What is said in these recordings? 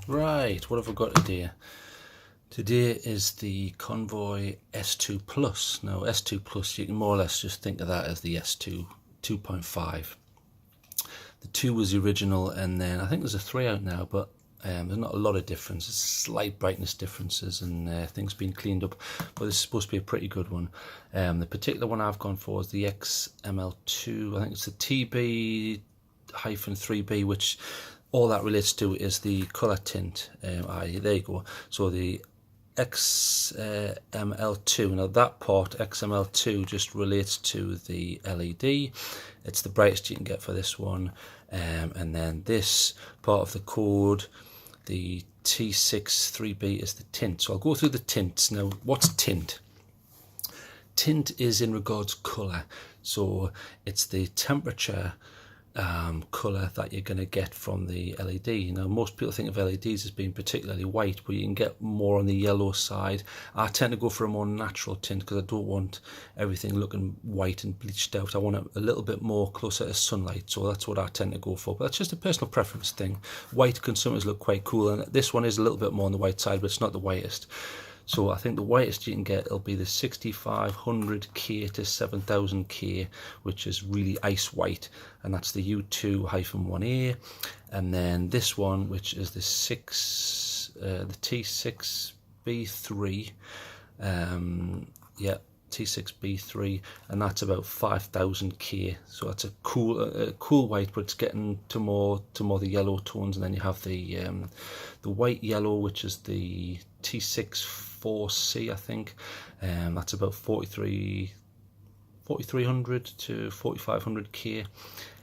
Right, what have I got today? Today is the Convoy S2 Plus. Now S2 Plus, you can more or less just think of that as the S2 2.5. The 2 was the original, and then I think there's a 3 out now, but there's not a lot of difference. There's slight brightness differences and things being cleaned up, but this is supposed to be a pretty good one. The particular one I've gone for is the XML2. I think it's the TB-3B, which all that relates to is the colour tint. There you go. So the XML2, now that part XML2 just relates to the LED. It's the brightest you can get for this one, and then this part of the code, the T63B, is the tint. So I'll go through the tints. Now, what's tint? Tint is in regards colour, so it's the temperature colour that you're going to get from the LED. Now, most people think of LEDs as being particularly white, but you can get more on the yellow side. I tend to go for a more natural tint because I don't want everything looking white and bleached out. I want it a little bit more closer to sunlight, so that's what I tend to go for. But that's just a personal preference thing. White can sometimes look quite cool, and this one is a little bit more on the white side, but it's not the whitest. So I think the whitest you can get will be the 6500K to 7000K, which is really ice white, and that's the U2-1A. And then this one, which is the T6B3, T6B3, and that's about 5000K. So that's a cool white, but it's getting to more the yellow tones. And then you have the white yellow, which is the T64C, I think. That's about 4300 to 4500K.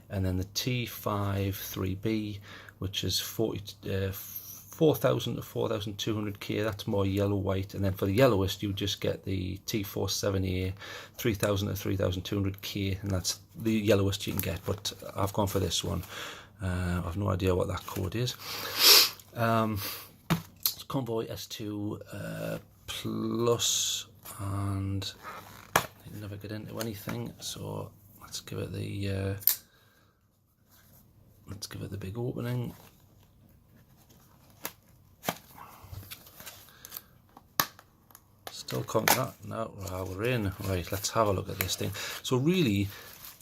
And then the T53B, which is 4000 to 4200K. That's more yellow white. And then for the yellowest, you just get the T47A, 3000 to 3200K, and that's the yellowest you can get. But I've gone for this one. I've no idea what that code is. It's Convoy S2 Plus, and I never get into anything, so let's give it the big opening. Still can't get that. No, we're in. Right, let's have a look at this thing. So really,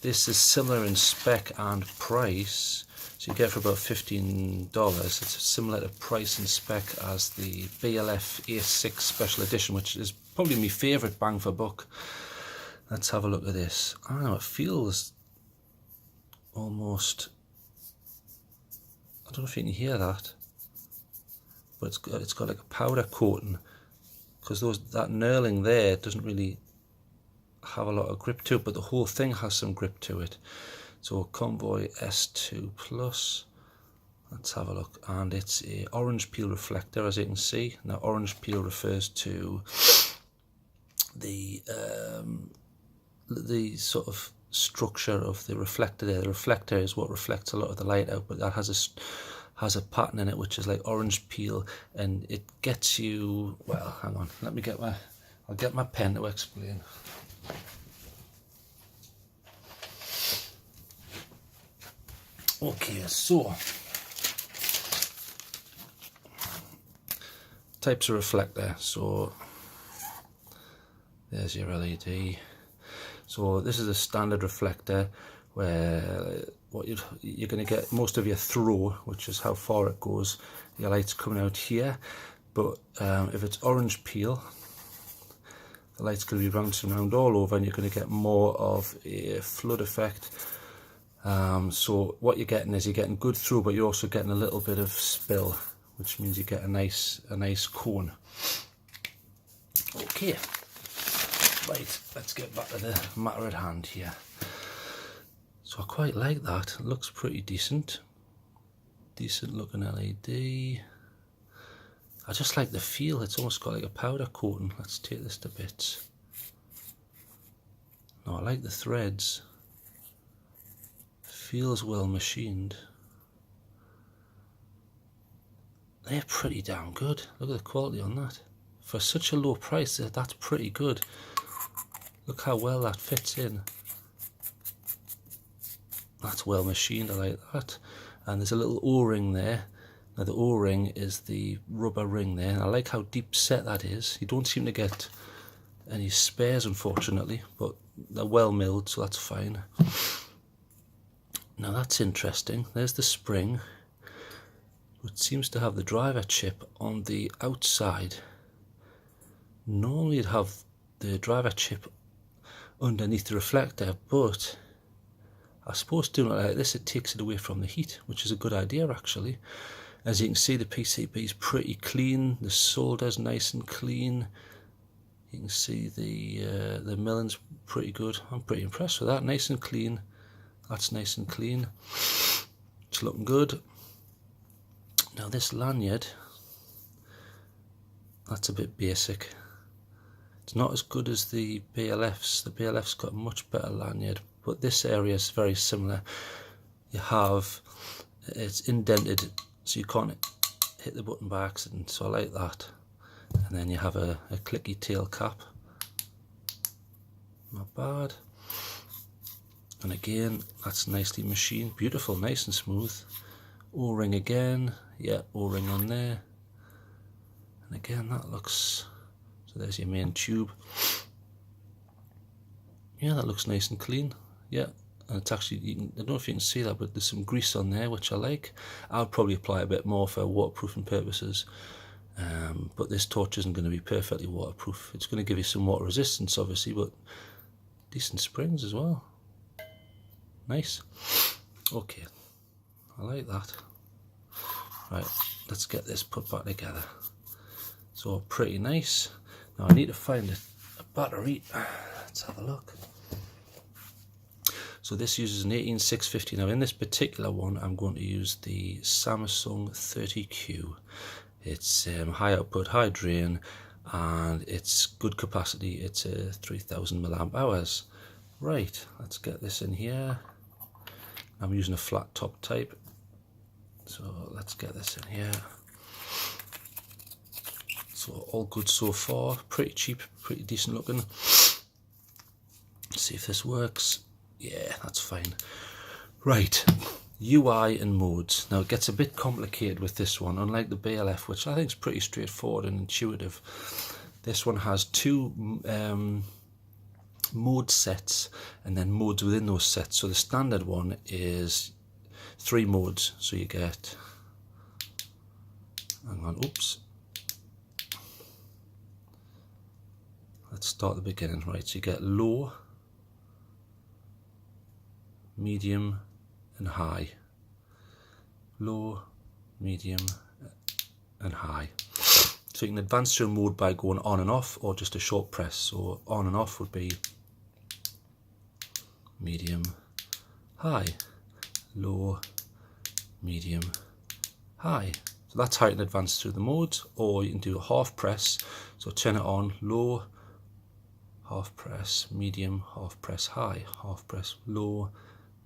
this is similar in spec and price. So you get it for about $15. It's similar to price and spec as the BLF A6 Special Edition, which is probably my favourite bang for buck. Let's have a look at this. I don't know, it feels almost, I don't know if you can hear that, but it's got like a powder coating, because that knurling there doesn't really have a lot of grip to it, but the whole thing has some grip to it. So Convoy S2 Plus, let's have a look, and it's a orange peel reflector, as you can see. Now, orange peel refers to the sort of structure of the reflector there. The reflector is what reflects a lot of the light out, but that has a pattern in it which is like orange peel, and it gets you, well, hang on, I'll get my pen to explain. Okay, so types of reflector. So there's your LED. So this is a standard reflector where what you're going to get most of your throw, which is how far it goes. Your light's coming out here, but if it's orange peel, the light's going to be bouncing around all over, and you're going to get more of a flood effect. So what you're getting is you're getting good through, but you're also getting a little bit of spill, which means you get a nice cone. Okay, right, let's get back to the matter at hand here. So I quite like that. It looks pretty decent looking LED. I just like the feel. It's almost got like a powder coating. Let's take this to bits. No, I like the threads. Feels well machined. They're pretty damn good. Look at the quality on that. For such a low price, that's pretty good. Look how well that fits in. That's well machined, I like that. And there's a little O-ring there. Now the O-ring is the rubber ring there, and I like how deep set that is. You don't seem to get any spares unfortunately, but they're well milled, so that's fine. Now that's interesting. There's the spring, which seems to have the driver chip on the outside. Normally you'd have the driver chip underneath the reflector, but I suppose doing it like this, it takes it away from the heat, which is a good idea actually. As you can see, the PCB is pretty clean, the solder's nice and clean. You can see the milling's pretty good. I'm pretty impressed with that, nice and clean. That's nice and clean. It's looking good. Now this lanyard, that's a bit basic. It's not as good as the BLF's. The BLF's got a much better lanyard, but this area is very similar. You have, it's indented so you can't hit the button by accident, so I like that. And then you have a clicky tail cap, not bad. And again, that's nicely machined, beautiful, nice and smooth. O-ring again, yeah, O-ring on there. And again, that looks, so there's your main tube. Yeah, that looks nice and clean, yeah. And it's actually, I don't know if you can see that, but there's some grease on there, which I like. I'll probably apply a bit more for waterproofing purposes. But this torch isn't going to be perfectly waterproof. It's going to give you some water resistance, obviously, but decent springs as well. Nice. Okay, I like that. Right, let's get this put back together. So pretty nice. Now I need to find a battery. Let's have a look. So this uses an 18650. Now in this particular one, I'm going to use the Samsung 30Q. It's high output, high drain, and it's good capacity. It's 3000 milliamp hours. Right, let's get this in here. I'm using a flat top type, so let's get this in here. So all good so far, pretty cheap, pretty decent looking. Let's see if this works. Yeah, that's fine. Right, UI and modes. Now it gets a bit complicated with this one, unlike the BLF, which I think is pretty straightforward and intuitive. This one has two mode sets and then modes within those sets. So the standard one is 3 modes. So you get, hang on, oops. Let's start at the beginning. Right, so you get low, medium and high. Low, medium and high. So you can advance to a mode by going on and off, or just a short press. So on and off would be medium, high, low, medium, high. So that's how you can advance through the modes. Or you can do a half press. So turn it on, low, half press, medium, half press, high, half press, low,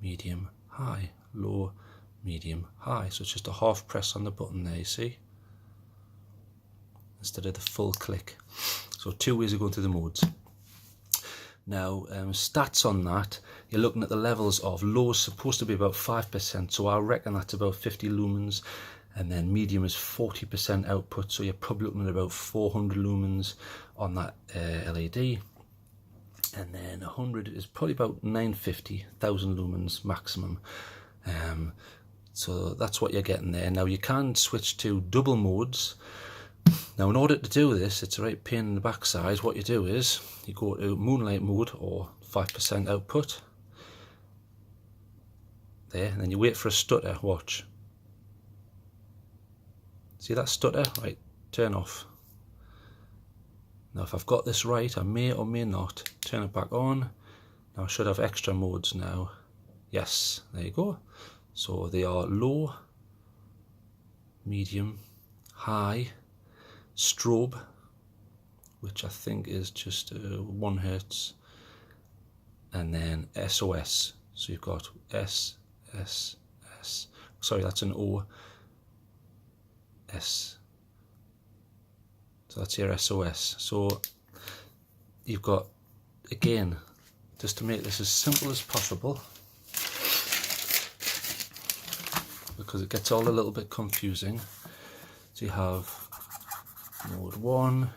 medium, high, low, medium, high. So it's just a half press on the button there, you see, instead of the full click. So 2 ways of going through the modes. Now stats on that, you're looking at the levels of low is supposed to be about 5%, so I reckon that's about 50 lumens, and then medium is 40% output, so you're probably looking at about 400 lumens on that LED. And then 100 is probably about 950,000 lumens maximum. So that's what you're getting there. Now you can switch to double modes. Now in order to do this, it's a right pain in the backside. What you do is you go to Moonlight Mode, or 5% output. There, and then you wait for a stutter, watch. See that stutter? Right, turn off. Now if I've got this right, I may or may not turn it back on. Now I should have extra modes now. Yes, there you go. So they are low, medium, high, strobe, which I think is just 1 hertz, and then SOS. So you've got S, S, S. Sorry, that's an O, S. So that's your SOS. So you've got, again, just to make this as simple as possible, because it gets all a little bit confusing. So you have mode 1,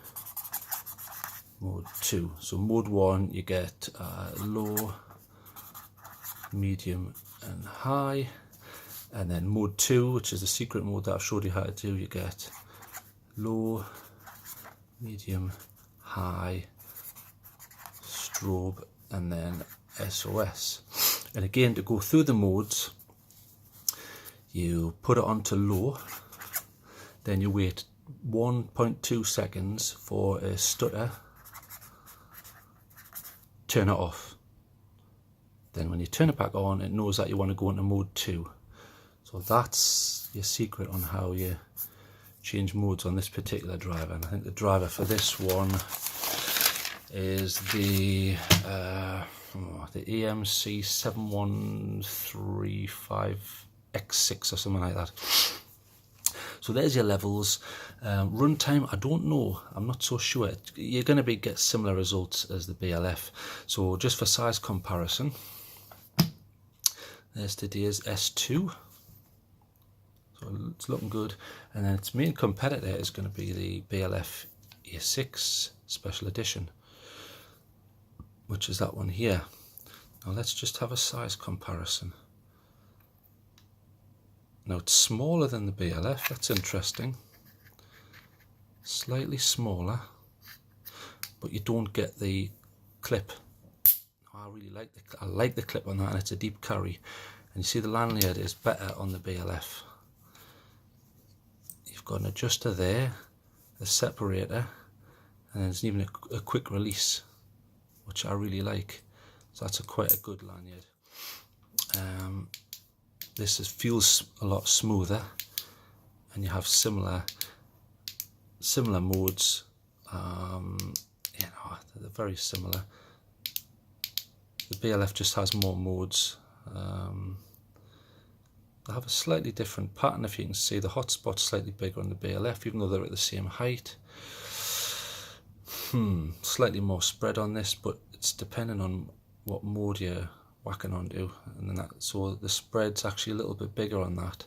mode 2. So mode 1 you get low, medium and high, and then mode 2, which is the secret mode that I've showed you how to do, you get low, medium, high, strobe, and then SOS. And again, to go through the modes, you put it onto low, then you wait 1.2 seconds for a stutter, turn it off. Then when you turn it back on, it knows that you want to go into mode 2. So that's your secret on how you change modes on this particular driver. And I think the driver for this one is the EMC 7135X6 or something like that. So there's your levels. Runtime, I don't know, I'm not so sure. You're going to get similar results as the BLF. So just for size comparison, there's today's S2. So it's looking good. And then its main competitor is going to be the BLF A6 Special Edition, which is that one here. Now let's just have a size comparison. Now it's smaller than the BLF, that's interesting. Slightly smaller, but you don't get the clip. I really like the clip on that, and it's a deep carry. And you see the lanyard is better on the BLF. You've got an adjuster there, a separator, and there's even a quick release, which I really like. So that's quite a good lanyard. This feels a lot smoother, and you have similar modes. You know, they're very similar. The BLF just has more modes. They have a slightly different pattern. If you can see, the hotspot's slightly bigger on the BLF, even though they're at the same height. Slightly more spread on this, but it's depending on what mode you're whacking onto, and then so the spread's actually a little bit bigger on that.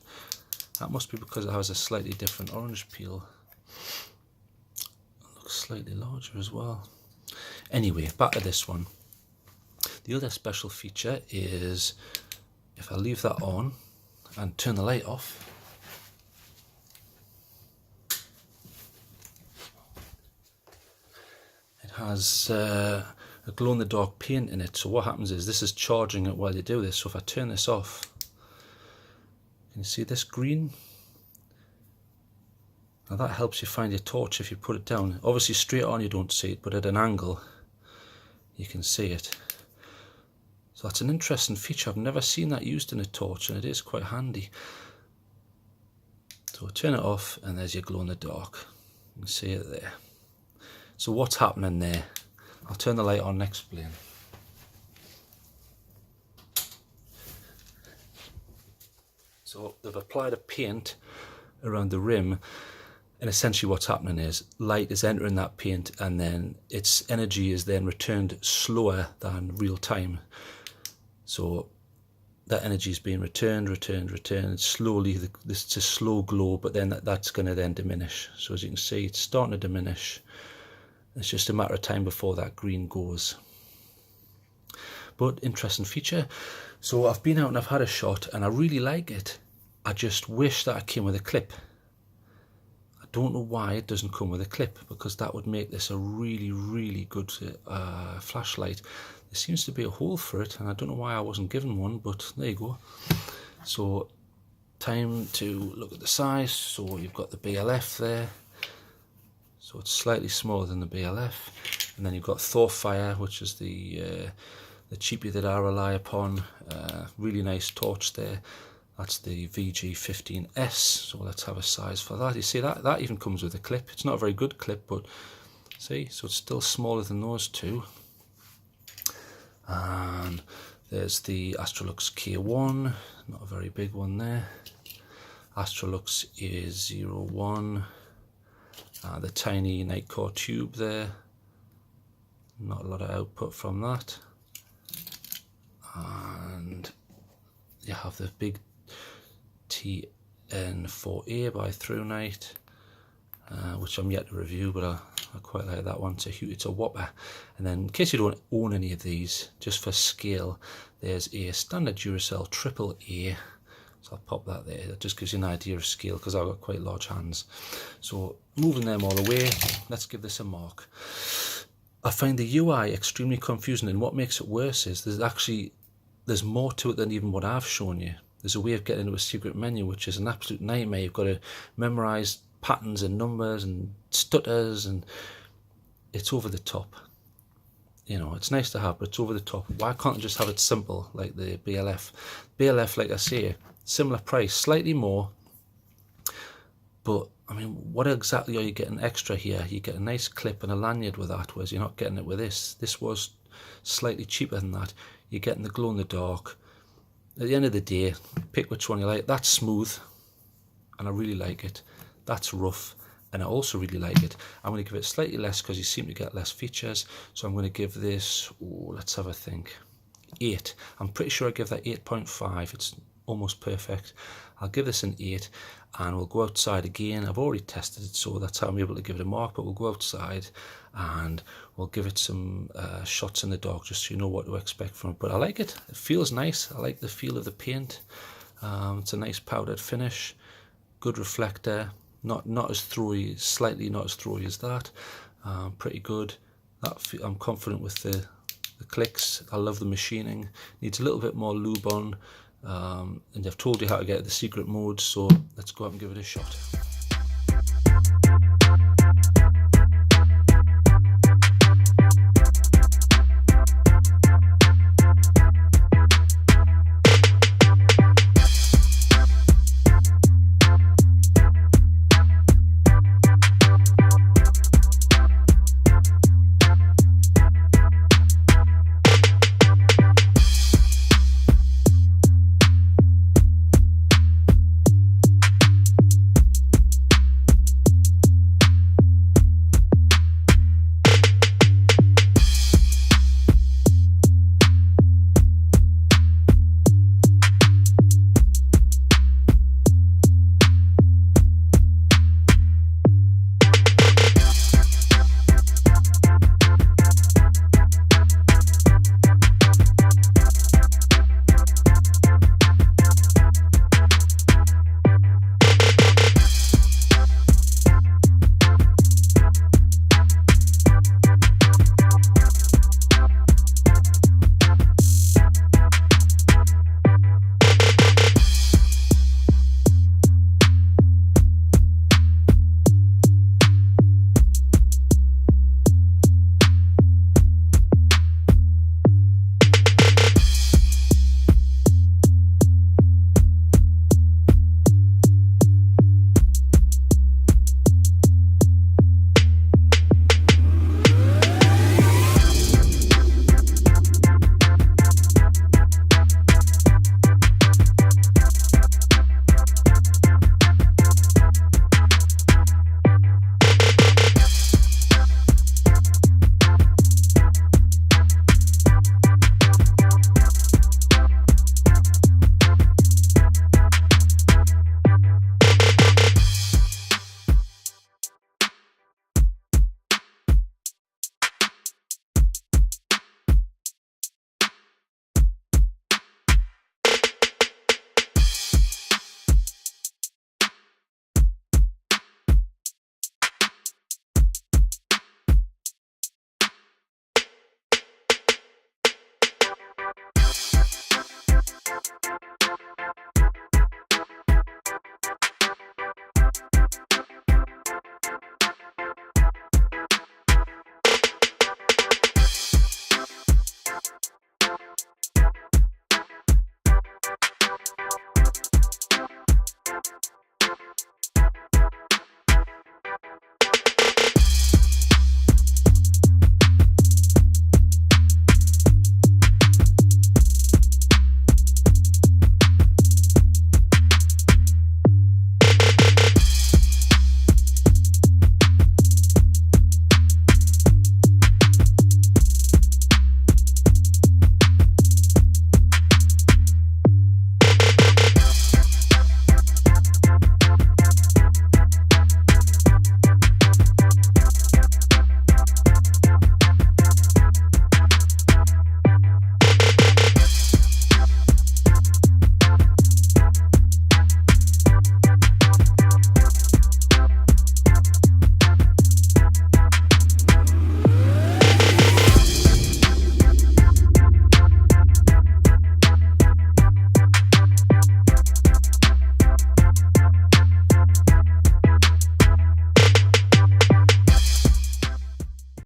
That must be because it has a slightly different orange peel. It looks slightly larger as well. Anyway, back to this one. The other special feature is if I leave that on and turn the light off, it has a glow-in-the-dark paint in it. So what happens is this is charging it while you do this. So if I turn this off, can you see this green? Now that helps you find your torch if you put it down. Obviously straight on you don't see it, but at an angle you can see it. So that's an interesting feature. I've never seen that used in a torch, and it is quite handy. So turn it off, and there's your glow-in-the-dark. You can see it there. So what's happening there? I'll turn the light on and explain. So they've applied a paint around the rim, and essentially what's happening is light is entering that paint, and then its energy is then returned slower than real time. So that energy is being returned slowly. It's a slow glow, but then that's going to then diminish. So as you can see, it's starting to diminish. It's just a matter of time before that green goes. But interesting feature. So I've been out and I've had a shot, and I really like it. I just wish that it came with a clip. I don't know why it doesn't come with a clip, because that would make this a really, really good flashlight. There seems to be a hole for it, and I don't know why I wasn't given one, but there you go. So time to look at the size. So you've got the BLF there. So it's slightly smaller than the BLF. And then you've got Thorfire, which is the cheapie that I rely upon. Really nice torch there. That's the VG15S. So let's have a size for that. You see that even comes with a clip. It's not a very good clip, but see, so it's still smaller than those two. And there's the Astrolux K1, not a very big one there. Astrolux A01, the tiny Nightcore tube there, not a lot of output from that. And you have the big in 4A by Through Night, which I'm yet to review, but I quite like that one. It's a whopper. And then in case you don't own any of these, just for scale, there's a standard Duracell AAA. So I'll pop that there. That just gives you an idea of scale, because I've got quite large hands. So moving them all away, let's give this a mark. I find the UI extremely confusing, and what makes it worse is there's more to it than even what I've shown you. There's a way of getting into a secret menu, which is an absolute nightmare. You've got to memorize patterns and numbers and stutters, and it's over the top. You know, it's nice to have, but it's over the top. Why can't I just have it simple like the BLF? BLF, like I say, similar price, slightly more, but I mean, what exactly are you getting extra here? You get a nice clip and a lanyard with that, whereas you're not getting it with this. This was slightly cheaper than that. You're getting the glow in the dark. At the end of the day, pick which one you like. That's smooth, and I really like it. That's rough, and I also really like it. I'm going to give it slightly less because you seem to get less features. So I'm going to give this, let's have a think, 8. I'm pretty sure I give that 8.5. It's almost perfect. I'll give this an 8, and we'll go outside again. I've already tested it, so that's how I'm able to give it a mark, but we'll go outside and we'll give it some shots in the dark, just so you know what to expect from it. But I like it. It feels nice. I like the feel of the paint. It's a nice powdered finish, good reflector, not as throwy, slightly not as throwy as that. Pretty good. I'm confident with the clicks. I love the machining. Needs a little bit more lube on. And I've told you how to get the secret mode, so let's go out and give it a shot.